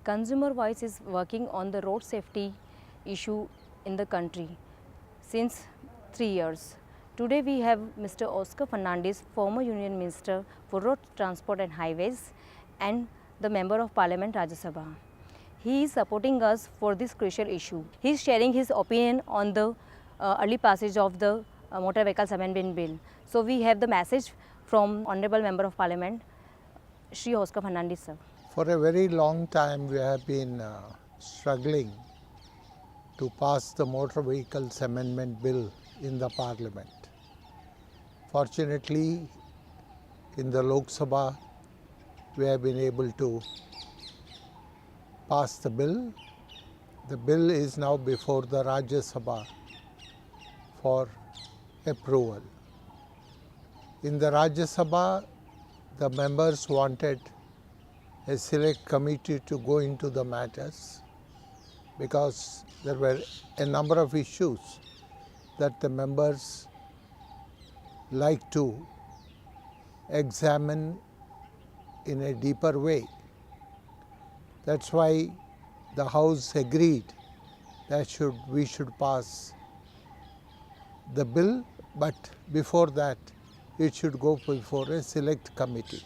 Consumer Voice is working on the road safety issue in the country since 3 years. Today we have Mr. Oscar Fernandes, former Union Minister for Road Transport and Highways and the Member of Parliament Rajya Sabha. He is supporting us for this crucial issue. He is sharing his opinion on the early passage of the Motor Vehicles Amendment Bill. So we have the message from Honorable Member of Parliament, Shri Oscar Fernandes sir. For a very long time we have been struggling to pass the Motor Vehicles Amendment Bill in the Parliament. Fortunately, in the Lok Sabha, we have been able to pass the bill. The bill is now before the Rajya Sabha for approval. In the Rajya Sabha, the members wanted a select committee to go into the matters because there were a number of issues that the members like to examine in a deeper way. That's why the House agreed that we should pass the bill, but before that it should go before a select committee.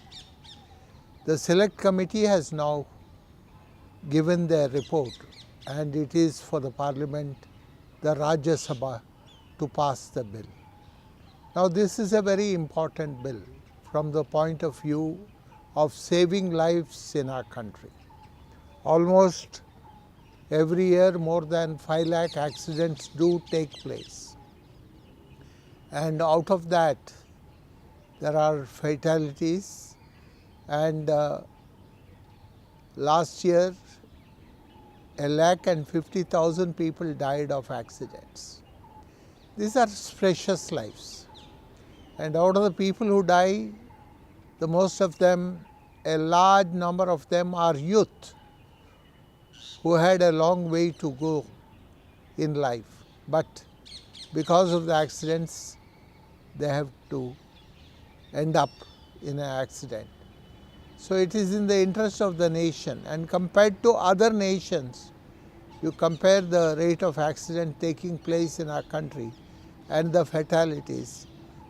The select committee has now given their report and it is for the Parliament, the Rajya Sabha, to pass the bill. Now this is a very important bill from the point of view of saving lives in our country. Almost every year more than 5 lakh accidents do take place, and out of that there are fatalities, and last year 1,50,000 people died of accidents. These are precious lives, and out of the people who die, the most of them, a large number of them are youth who had a long way to go in life, but because of the accidents they have to end up in an accident. So it is in the interest of the nation, and compared to other nations, you compare the rate of accident taking place in our country and the fatalities,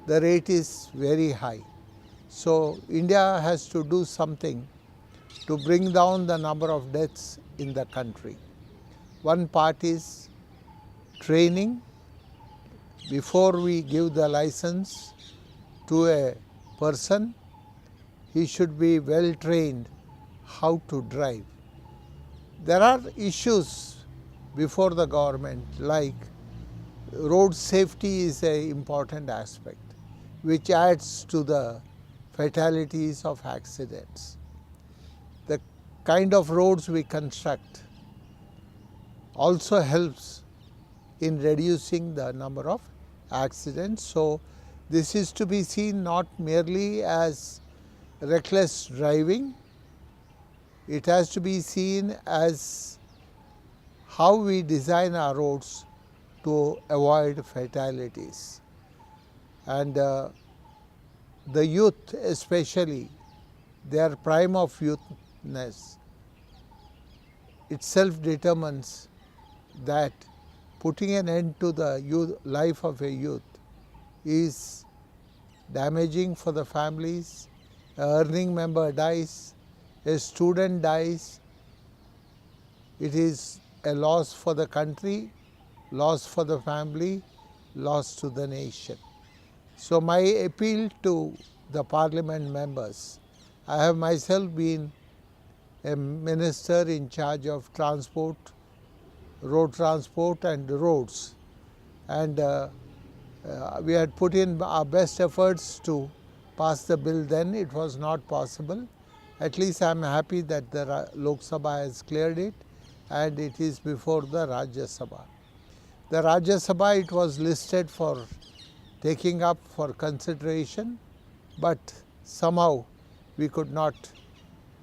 the rate is very high. So India has to do something to bring down the number of deaths in the country. One part is training. Before we give the license to a person, he should be well trained how to drive. There are issues before the government, like road safety is an important aspect which adds to the fatalities of accidents. The kind of roads we construct also helps in reducing the number of accidents. So this is to be seen not merely as reckless driving, it has to be seen as how we design our roads to avoid fatalities. And the youth especially, their prime of youthness itself determines that putting an end to the life of a youth is damaging for the families. An earning member dies, a student dies, it is a loss for the country, loss for the family, loss to the nation. So my appeal to the Parliament members, I have myself been a minister in charge of transport, road transport and roads, and we had put in our best efforts to pass the bill. Then it was not possible. At least I am happy that the Lok Sabha has cleared it and it is before the Rajya Sabha. The Rajya Sabha, it was listed for taking up for consideration, but somehow we could not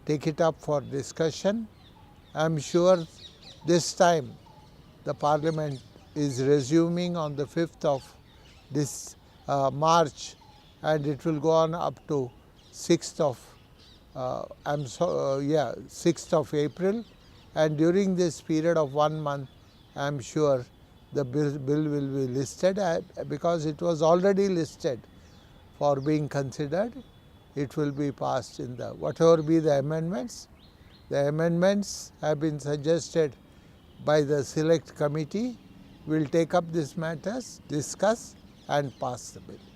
take it up for discussion. I am sure this time the Parliament is resuming on the 5th of this March, and it will go on up to 6th of 6th of April, and during this period of 1 month, I am sure the bill will be listed because it was already listed for being considered. It will be passed in the whatever be the amendments. The amendments have been suggested by the select committee. We will take up these matters, discuss and pass the bill.